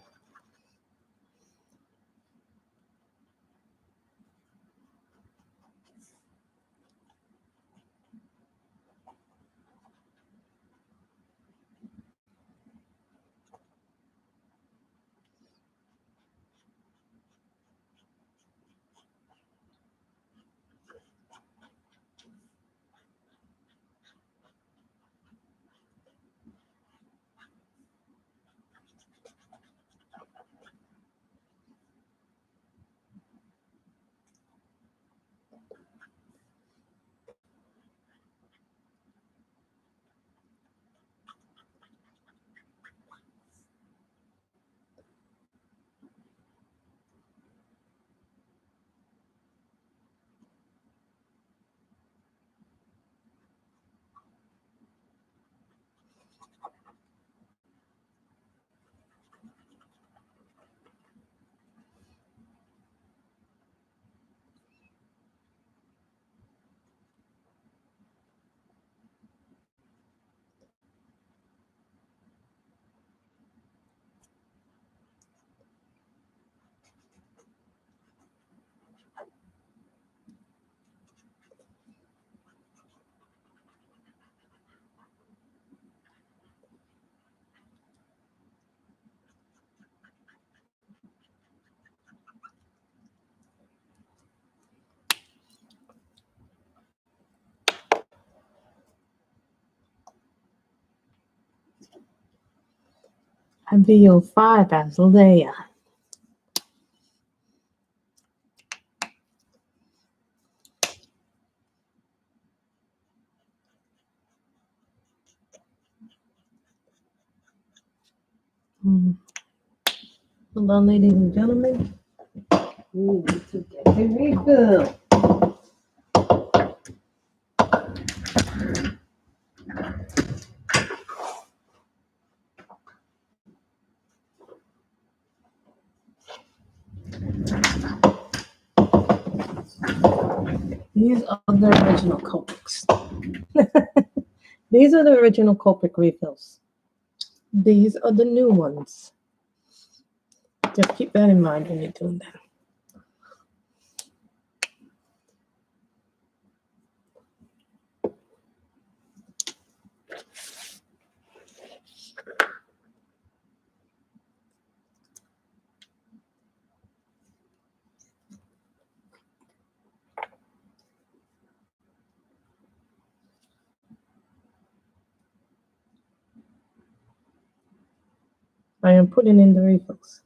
MVO5 as Leia. Hello, ladies and gentlemen. We need to get the refill. These are the original Copics. These are the original Copic refills. These are the new ones. Just keep that in mind when you're doing that. I am putting in the refills.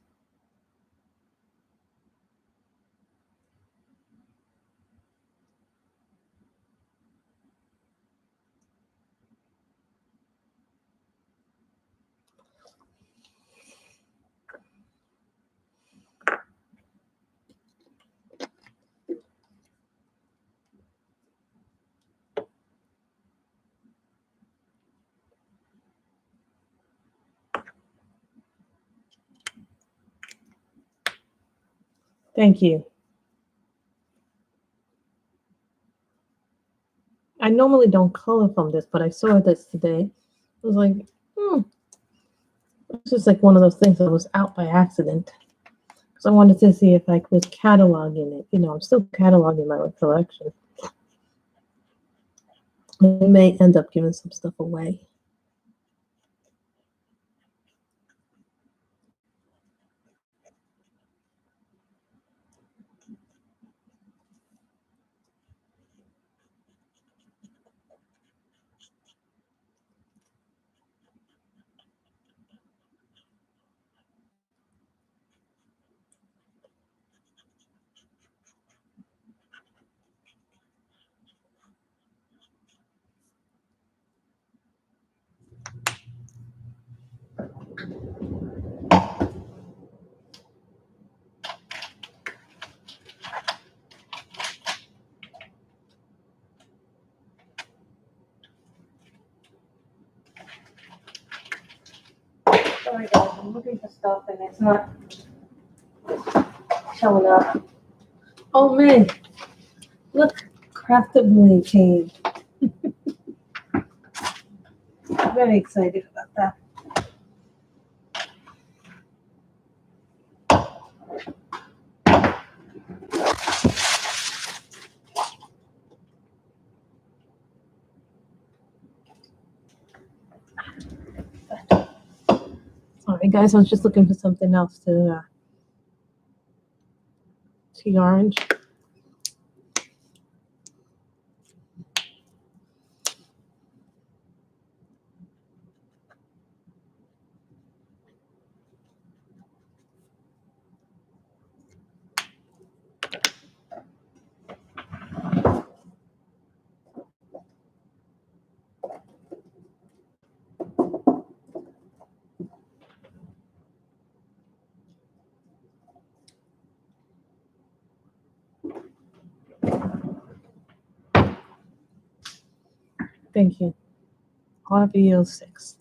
Thank you. I normally don't color from this, but I saw this today. I was like, it's just like one of those things that was out by accident. Because I wanted to see if I was cataloging it. You know, I'm still cataloging my collection. I may end up giving some stuff away. Sorry guys, I'm looking for stuff and it's not showing up. Oh man, look, Craftably came. Very excited about that. Sorry guys, I was just looking for something else to see orange. Thank you. RV06.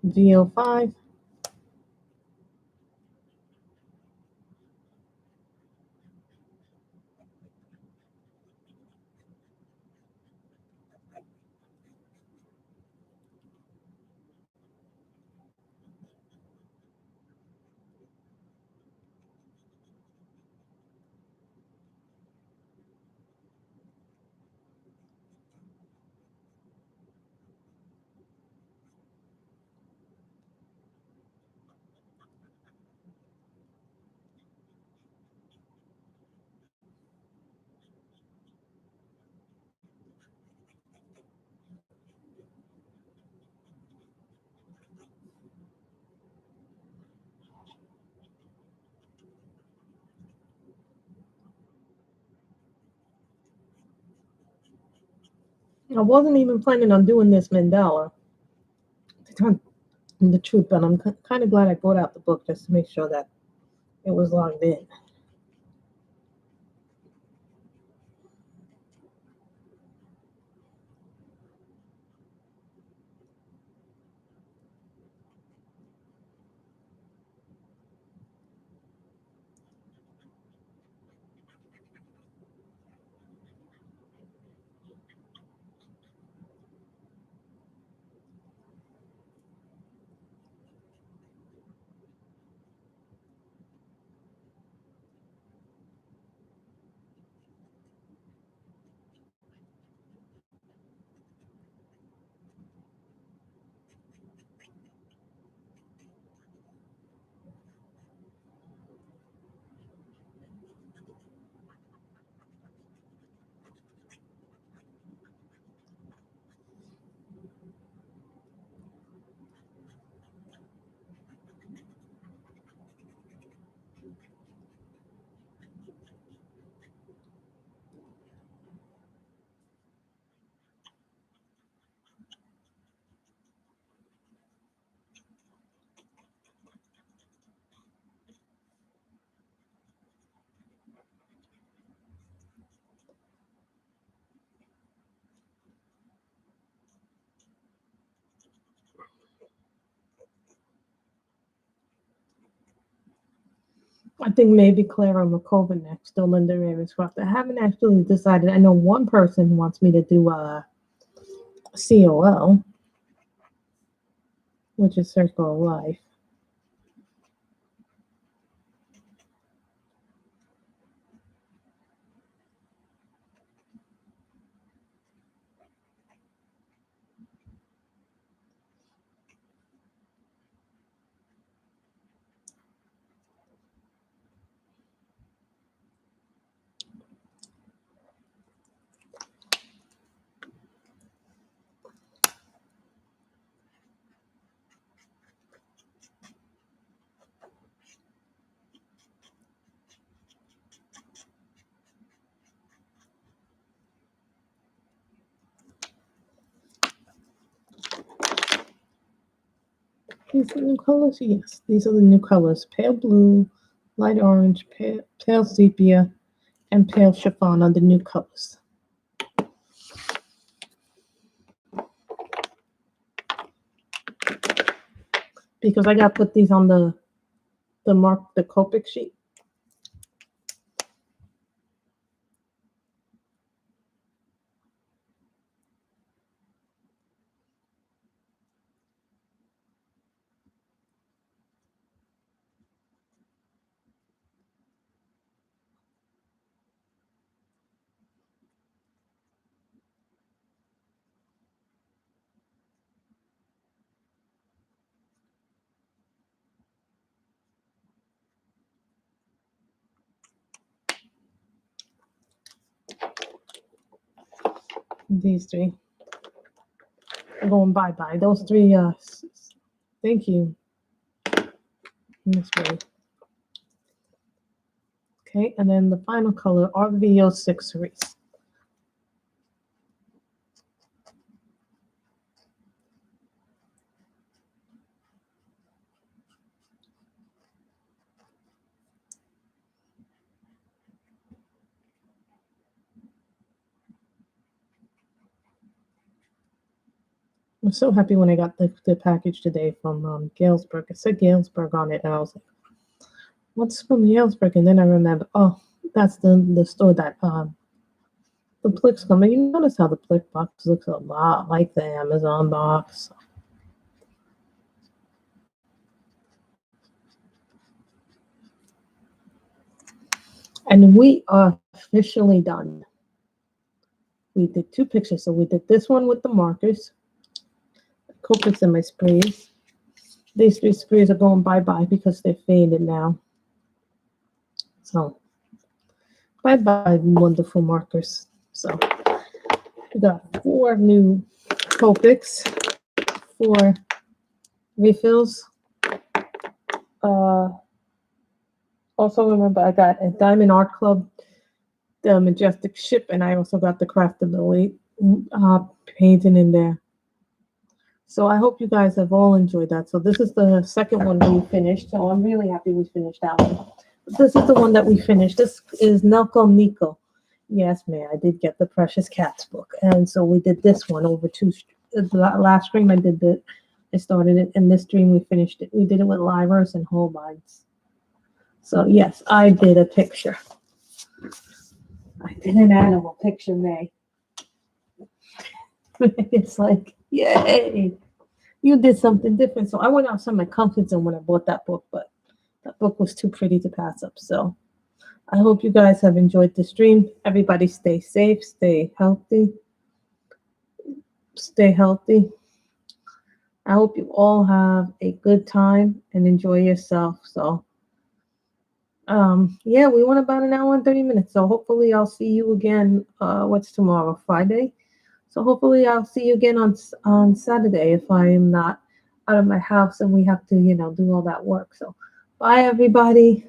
V05. I wasn't even planning on doing this mandala, to tell the truth, but I'm kind of glad I brought out the book just to make sure that it was logged in. I think maybe Clara McCoven next, or Linda Ravenscroft. I haven't actually decided. I know one person wants me to do a COL, which is Circle of Life. These are the new colors? Yes, these are the new colors. Pale blue, light orange, pale sepia, and pale chiffon are the new colors. Because I got to put these on the Copic sheet. These three are going bye-bye. Those three, thank you. This way. Okay, and then the final color, RVO6 series. I'm so happy when I got the package today from Galesburg. It said Galesburg on it, and I was like, "What's from Galesburg?" And then I remember, oh, that's the store that the Plix company. You notice how the Plix box looks a lot like the Amazon box. And we are officially done. We did 2 pictures. So we did this one with the markers, Copics and my sprays. These 3 sprays are going bye-bye because they're faded now. So bye-bye, wonderful markers. So we got 4 new Copics, 4 refills. Also remember I got a Diamond Art Club, the Majestic Ship, and I also got the Craftability painting in there. So I hope you guys have all enjoyed that. So this is the second one we finished. So I'm really happy we finished that one. This is the one that we finished. This is Nelco Neco. Yes, man, I did get the Precious Cats book, and so we did this one over two. Last stream I did the. I started it, and this stream we finished it. We did it with Livers and Holbeins. So yes, I did a picture. I did an animal picture, May. It's like, yay, you did something different. So I went outside my comfort zone when I bought that book, but that book was too pretty to pass up. So I hope you guys have enjoyed the stream. Everybody stay safe, stay healthy. Stay healthy. I hope you all have a good time and enjoy yourself. So yeah, we went about an hour and 30 minutes. So hopefully I'll see you again. What's tomorrow? Friday. So hopefully I'll see you again on Saturday if I am not out of my house and we have to, do all that work. So bye everybody.